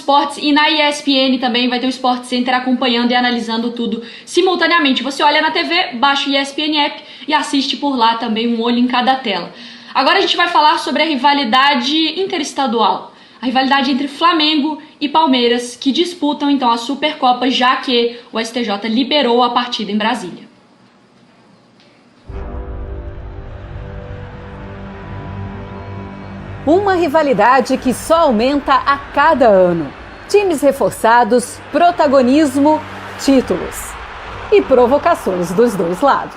Esportes e na ESPN também vai ter o Sport Center acompanhando e analisando tudo simultaneamente. Você olha na TV, baixa o ESPN App e assiste por lá também, um olho em cada tela. Agora a gente vai falar sobre a rivalidade interestadual. A rivalidade entre Flamengo e Palmeiras, que disputam então a Supercopa, já que o STJ liberou a partida em Brasília. Uma rivalidade que só aumenta a cada ano. Times reforçados, protagonismo, títulos e provocações dos dois lados.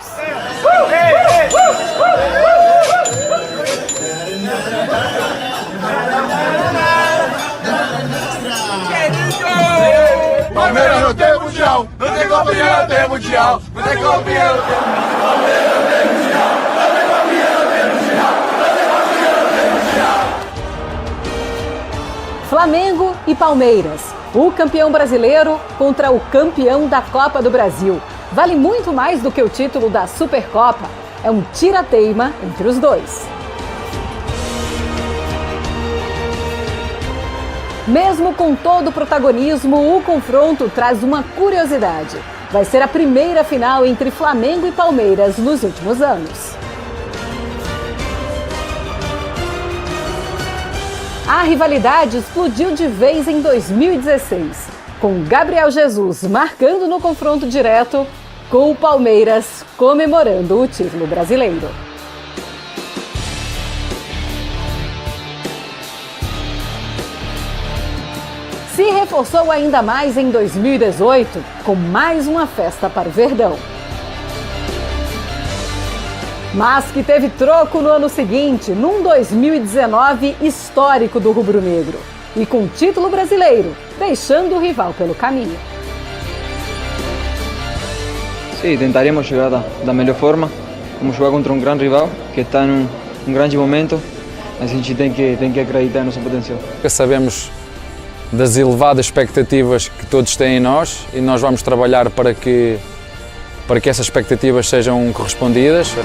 Palmeiras não tem mundial, não tem campeão, não tem mundial, não tem campeão, não tem mundial. Palmeiras não tem mundial, não tem campeão, não tem mundial, não tem campeão, não tem mundial. Flamengo e Palmeiras, o campeão brasileiro contra o campeão da Copa do Brasil. Vale muito mais do que o título da Supercopa. É um tira-teima entre os dois. Mesmo com todo o protagonismo, o confronto traz uma curiosidade. Vai ser a primeira final entre Flamengo e Palmeiras nos últimos anos. A rivalidade explodiu de vez em 2016, com Gabriel Jesus marcando no confronto direto, com o Palmeiras comemorando o título brasileiro. Se reforçou ainda mais em 2018, com mais uma festa para o Verdão. Mas que teve troco no ano seguinte, num 2019 histórico do rubro-negro. E com título brasileiro, deixando o rival pelo caminho. Sim, tentaremos chegar da melhor forma. Vamos jogar contra um grande rival, que está num grande momento. Mas a gente tem que acreditar no nosso potencial. Sabemos das elevadas expectativas que todos têm em nós e nós vamos trabalhar para que essas expectativas sejam correspondidas.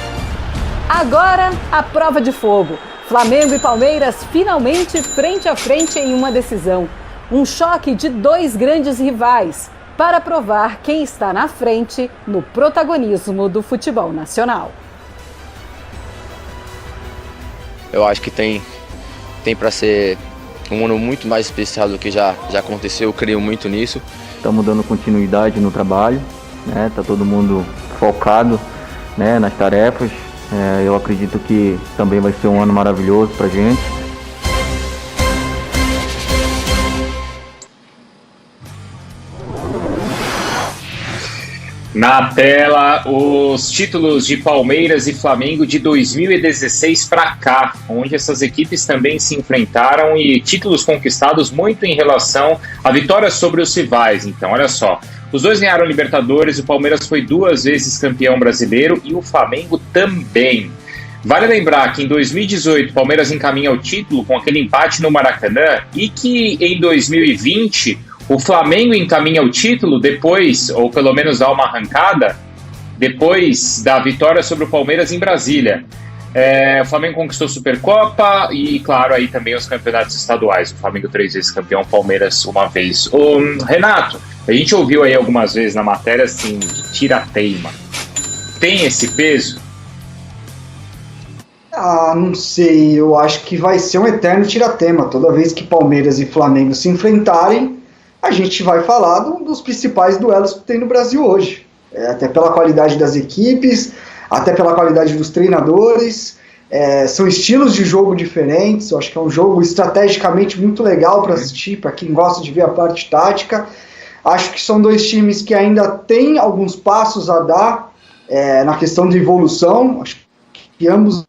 Agora, a prova de fogo. Flamengo e Palmeiras finalmente frente a frente em uma decisão. Um choque de dois grandes rivais para provar quem está na frente no protagonismo do futebol nacional. Eu acho que tem para ser um ano muito mais especial do que já aconteceu, eu creio muito nisso. Estamos dando continuidade no trabalho, né? Tá todo mundo focado, né, nas tarefas. Eu acredito que também vai ser um ano maravilhoso pra gente. Na tela, os títulos de Palmeiras e Flamengo de 2016 para cá, onde essas equipes também se enfrentaram e títulos conquistados muito em relação a vitórias sobre os rivais. Então, olha só, os dois ganharam Libertadores, o Palmeiras foi 2 vezes campeão brasileiro e o Flamengo também. Vale lembrar que em 2018 o Palmeiras encaminha o título com aquele empate no Maracanã e que em 2020... o Flamengo encaminha o título depois, ou pelo menos dá uma arrancada, depois da vitória sobre o Palmeiras em Brasília. O Flamengo conquistou a Supercopa e, claro, aí também os campeonatos estaduais. O Flamengo 3 vezes campeão, o Palmeiras uma vez. Renato, a gente ouviu aí algumas vezes na matéria, assim, de tira-teima. Tem esse peso? Não sei. Eu acho que vai ser um eterno tira-tema. Toda vez que Palmeiras e Flamengo se enfrentarem, a gente vai falar dos principais duelos que tem no Brasil hoje. Até pela qualidade das equipes, até pela qualidade dos treinadores. São estilos de jogo diferentes. Eu acho que é um jogo estrategicamente muito legal para assistir, para quem gosta de ver a parte tática. Acho que são dois times que ainda têm alguns passos a dar na questão de evolução. Acho que ambos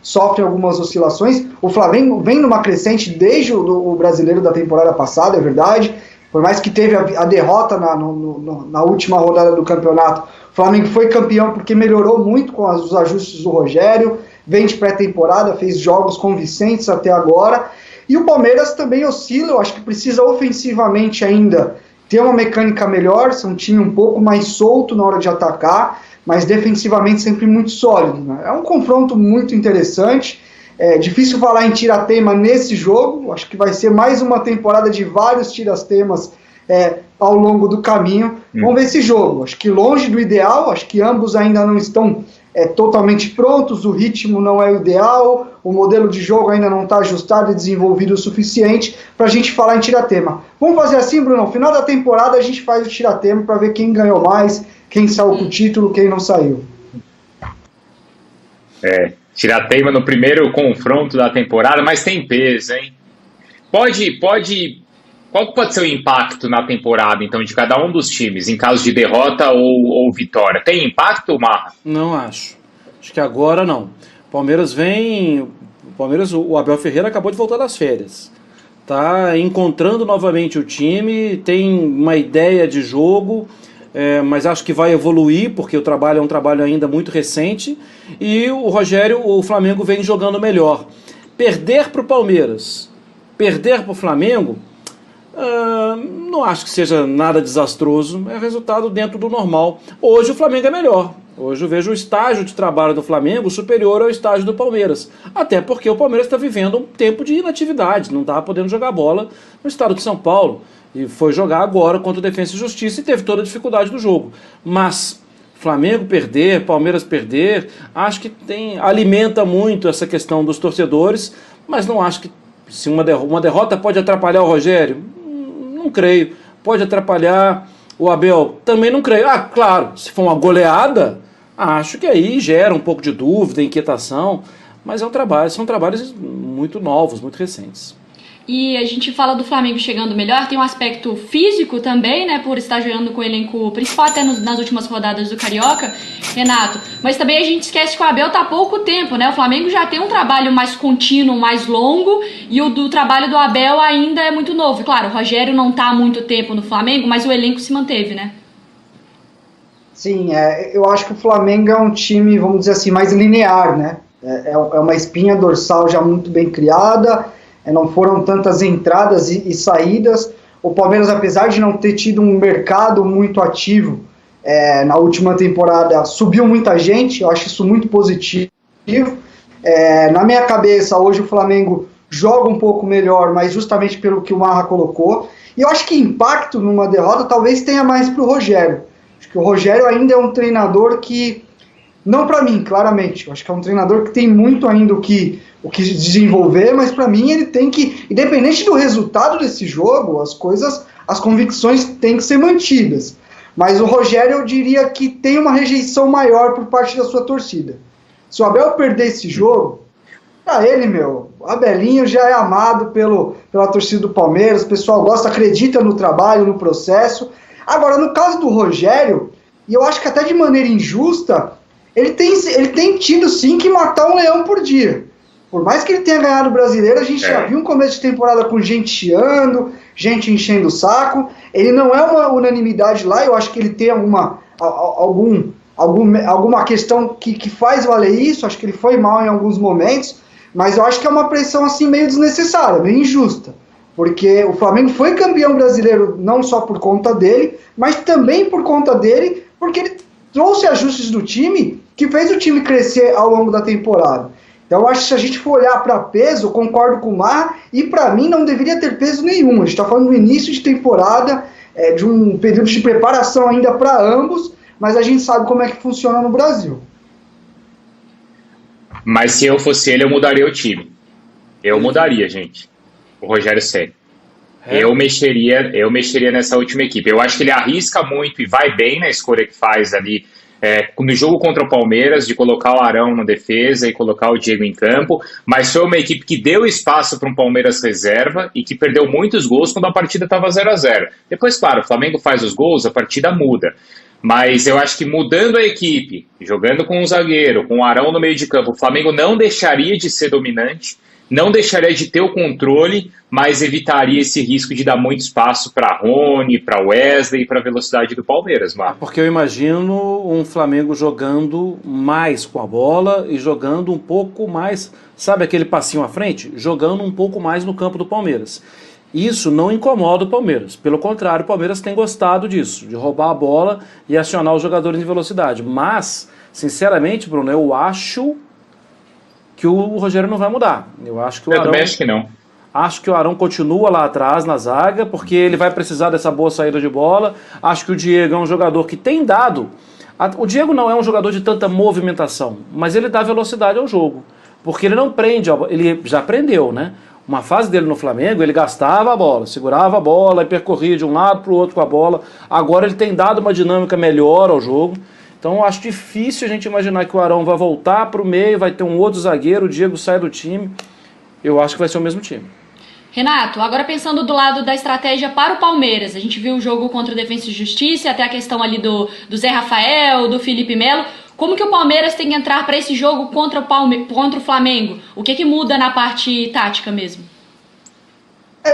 sofrem algumas oscilações. O Flamengo vem numa crescente desde o brasileiro da temporada passada, é verdade. Por mais que teve a derrota na última rodada do campeonato, o Flamengo foi campeão porque melhorou muito com os ajustes do Rogério, vem de pré-temporada, fez jogos convincentes até agora, e o Palmeiras também oscila. Eu acho que precisa ofensivamente ainda ter uma mecânica melhor, ser um time um pouco mais solto na hora de atacar, mas defensivamente sempre muito sólido, né? É um confronto muito interessante. É difícil falar em tira-tema nesse jogo, acho que vai ser mais uma temporada de vários tira-temas ao longo do caminho. Vamos ver esse jogo, acho que longe do ideal, acho que ambos ainda não estão totalmente prontos, o ritmo não é o ideal, o modelo de jogo ainda não está ajustado e desenvolvido o suficiente para a gente falar em tira-tema. Vamos fazer assim, Bruno, no final da temporada a gente faz o tira-tema para ver quem ganhou mais, quem saiu com o título, quem não saiu. Tira-tema no primeiro confronto da temporada, mas tem peso, hein? Qual pode ser o impacto na temporada, então, de cada um dos times, em caso de derrota ou vitória? Tem impacto, Marra? Não acho. Acho que agora não. O Abel Ferreira acabou de voltar das férias. Tá encontrando novamente o time, tem uma ideia de jogo, mas acho que vai evoluir, porque o trabalho é um trabalho ainda muito recente, e o Flamengo vem jogando melhor. Perder para o Palmeiras, perder para o Flamengo, não acho que seja nada desastroso, é resultado dentro do normal. Hoje o Flamengo é melhor. Hoje eu vejo o estágio de trabalho do Flamengo superior ao estágio do Palmeiras. Até porque o Palmeiras está vivendo um tempo de inatividade, não estava podendo jogar bola no estado de São Paulo. E foi jogar agora contra o Defensa e Justiça e teve toda a dificuldade do jogo. Mas Flamengo perder, Palmeiras perder, acho que alimenta muito essa questão dos torcedores, mas não acho que se uma derrota pode atrapalhar o Rogério. Não creio. Pode atrapalhar o Abel? Também não creio. Claro, se for uma goleada, acho que aí gera um pouco de dúvida, inquietação, mas são trabalhos muito novos, muito recentes. E a gente fala do Flamengo chegando melhor, tem um aspecto físico também, né, por estar jogando com o elenco principal até nas últimas rodadas do Carioca, Renato, mas também a gente esquece que o Abel tá há pouco tempo, né, o Flamengo já tem um trabalho mais contínuo, mais longo, e o do trabalho do Abel ainda é muito novo. Claro, o Rogério não tá há muito tempo no Flamengo, mas o elenco se manteve, né? Sim, eu acho que o Flamengo é um time, vamos dizer assim, mais linear, né, é uma espinha dorsal já muito bem criada, não foram tantas entradas e saídas. O Palmeiras, apesar de não ter tido um mercado muito ativo na última temporada, subiu muita gente, eu acho isso muito positivo. Na minha cabeça, hoje o Flamengo joga um pouco melhor, mas justamente pelo que o Marra colocou. E eu acho que impacto numa derrota talvez tenha mais para o Rogério. Acho que o Rogério ainda é um treinador que, não para mim, claramente, eu acho que é um treinador que tem muito ainda o que desenvolver, mas para mim ele tem que, independente do resultado desse jogo, as convicções têm que ser mantidas. Mas o Rogério, eu diria que tem uma rejeição maior por parte da sua torcida. Se o Abel perder esse jogo, pra ele, o Abelinho já é amado pela torcida do Palmeiras, o pessoal gosta, acredita no trabalho, no processo. Agora, no caso do Rogério, e eu acho que até de maneira injusta, ele tem tido sim que matar um leão por dia. Por mais que ele tenha ganhado o Brasileiro, a gente já viu um começo de temporada com gente chiando, gente enchendo o saco. Ele não é uma unanimidade lá, eu acho que ele tem alguma questão que faz valer isso, acho que ele foi mal em alguns momentos, mas eu acho que é uma pressão assim meio desnecessária, meio injusta. Porque o Flamengo foi campeão brasileiro não só por conta dele, mas também por conta dele, porque ele trouxe ajustes do time que fez o time crescer ao longo da temporada. Então eu acho que se a gente for olhar para peso, eu concordo com o Mar, e para mim não deveria ter peso nenhum. A gente está falando do início de temporada, de um período de preparação ainda para ambos, mas a gente sabe como é que funciona no Brasil. Mas se eu fosse ele, eu mudaria o time. Eu mudaria, gente. O Rogério Ceni. Eu mexeria nessa última equipe. Eu acho que ele arrisca muito e vai bem na escolha que faz ali. No jogo contra o Palmeiras, de colocar o Arão na defesa e colocar o Diego em campo, mas foi uma equipe que deu espaço para um Palmeiras reserva e que perdeu muitos gols quando a partida estava 0-0. Depois, claro, o Flamengo faz os gols, a partida muda. Mas eu acho que mudando a equipe, jogando com um zagueiro, com o Arão no meio de campo, o Flamengo não deixaria de ser dominante, não deixaria de ter o controle, mas evitaria esse risco de dar muito espaço para Rony, para Wesley e para a velocidade do Palmeiras, Marcos. Porque eu imagino um Flamengo jogando mais com a bola e jogando um pouco mais, sabe aquele passinho à frente? Jogando um pouco mais no campo do Palmeiras. Isso não incomoda o Palmeiras. Pelo contrário, o Palmeiras tem gostado disso, de roubar a bola e acionar os jogadores em velocidade. Mas, sinceramente, Bruno, eu acho que o Rogério não vai mudar. Eu acho que o Eu Arão, também acho que não. acho que o Arão continua lá atrás na zaga, porque ele vai precisar dessa boa saída de bola. Acho que o Diego é um jogador que tem dado. O Diego não é um jogador de tanta movimentação, mas ele dá velocidade ao jogo. Porque ele não prende, ele já prendeu, né? Uma fase dele no Flamengo, ele gastava a bola, segurava a bola e percorria de um lado para o outro com a bola. Agora ele tem dado uma dinâmica melhor ao jogo. Então eu acho difícil a gente imaginar que o Arão vai voltar para o meio, vai ter um outro zagueiro, o Diego sai do time. Eu acho que vai ser o mesmo time. Renato, agora pensando do lado da estratégia para o Palmeiras, a gente viu o jogo contra o Defensa e Justiça, até a questão ali do Zé Rafael, do Felipe Melo. Como que o Palmeiras tem que entrar para esse jogo contra o Flamengo? O que muda na parte tática mesmo?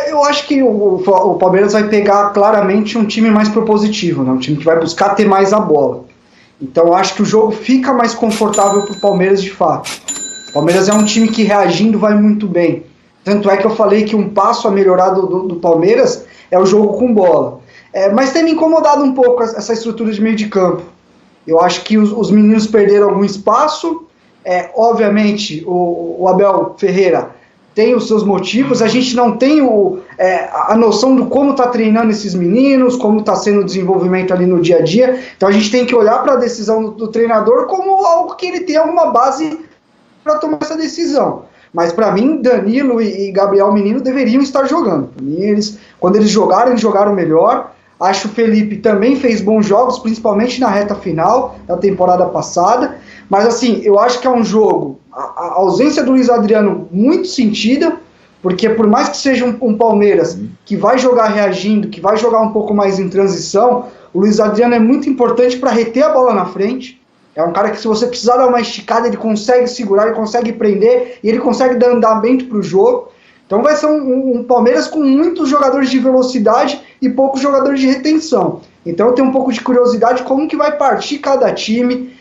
Eu acho que o Palmeiras vai pegar claramente um time mais propositivo, né? Um time que vai buscar ter mais a bola. Então eu acho que o jogo fica mais confortável para o Palmeiras de fato. O Palmeiras é um time que reagindo vai muito bem. Tanto é que eu falei que um passo a melhorar do Palmeiras é o jogo com bola. Mas tem me incomodado um pouco essa estrutura de meio de campo. Eu acho que os meninos perderam algum espaço. Obviamente, o Abel Ferreira tem os seus motivos. A gente não tem a noção de como está treinando esses meninos, como está sendo o desenvolvimento ali no dia a dia. Então a gente tem que olhar para a decisão do treinador como algo que ele tem alguma base para tomar essa decisão. Mas para mim, Danilo e Gabriel Menino deveriam estar jogando. Pra mim, quando eles jogaram melhor. Acho que o Felipe também fez bons jogos, principalmente na reta final da temporada passada. Mas assim, eu acho que é um jogo, a ausência do Luiz Adriano muito sentida, porque por mais que seja um Palmeiras que vai jogar reagindo, que vai jogar um pouco mais em transição, o Luiz Adriano é muito importante para reter a bola na frente. É um cara que, se você precisar dar uma esticada, ele consegue segurar, ele consegue prender e ele consegue dar andamento para o jogo. Então vai ser um Palmeiras com muitos jogadores de velocidade e poucos jogadores de retenção. Então eu tenho um pouco de curiosidade como que vai partir cada time,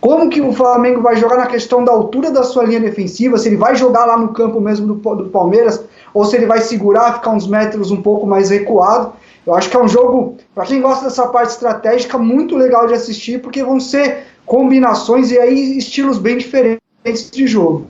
como que o Flamengo vai jogar na questão da altura da sua linha defensiva, se ele vai jogar lá no campo mesmo do Palmeiras, ou se ele vai segurar, ficar uns metros um pouco mais recuado. Eu acho que é um jogo, para quem gosta dessa parte estratégica, muito legal de assistir, porque vão ser combinações e aí estilos bem diferentes de jogo.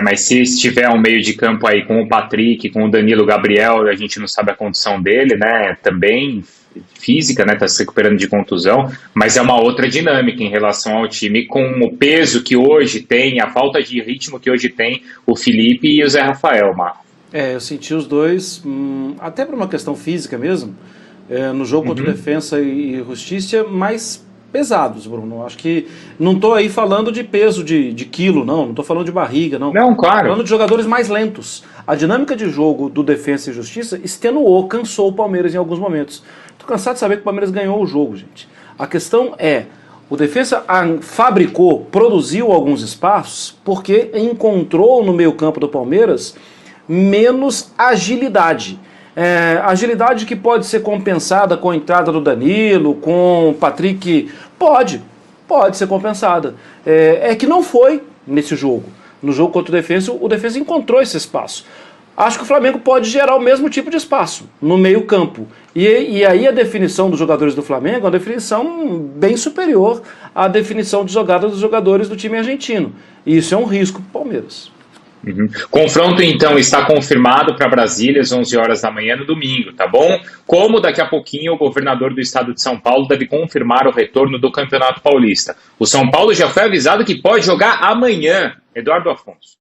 Mas se estiver um meio de campo aí com o Patrick, com o Danilo Gabriel, a gente não sabe a condição dele, né? Também física, né? Tá se recuperando de contusão, mas é uma outra dinâmica em relação ao time, com o peso que hoje tem, a falta de ritmo que hoje tem o Felipe e o Zé Rafael, Marco. Eu senti os dois, até por uma questão física mesmo, no jogo contra o Defensa e Justiça, mais pesados, Bruno. Acho que não estou aí falando de peso de quilo, não estou falando de barriga, não. Não, claro. Estou falando de jogadores mais lentos. A dinâmica de jogo do Defensa e Justiça extenuou, cansou o Palmeiras em alguns momentos. Estou cansado de saber que o Palmeiras ganhou o jogo, gente. A questão o Defensa fabricou, produziu alguns espaços porque encontrou no meio-campo do Palmeiras menos agilidade. Agilidade que pode ser compensada com a entrada do Danilo, com o Patrick, pode ser compensada. Que não foi nesse jogo. No jogo contra o Defensa encontrou esse espaço. Acho que o Flamengo pode gerar o mesmo tipo de espaço no meio campo. E aí a definição dos jogadores do Flamengo é uma definição bem superior à definição de jogada dos jogadores do time argentino. E isso é um risco para o Palmeiras. Confronto, então, está confirmado para Brasília às 11 horas da manhã no domingo, tá bom? Como daqui a pouquinho o governador do estado de São Paulo deve confirmar o retorno do Campeonato Paulista. O São Paulo já foi avisado que pode jogar amanhã. Eduardo Afonso.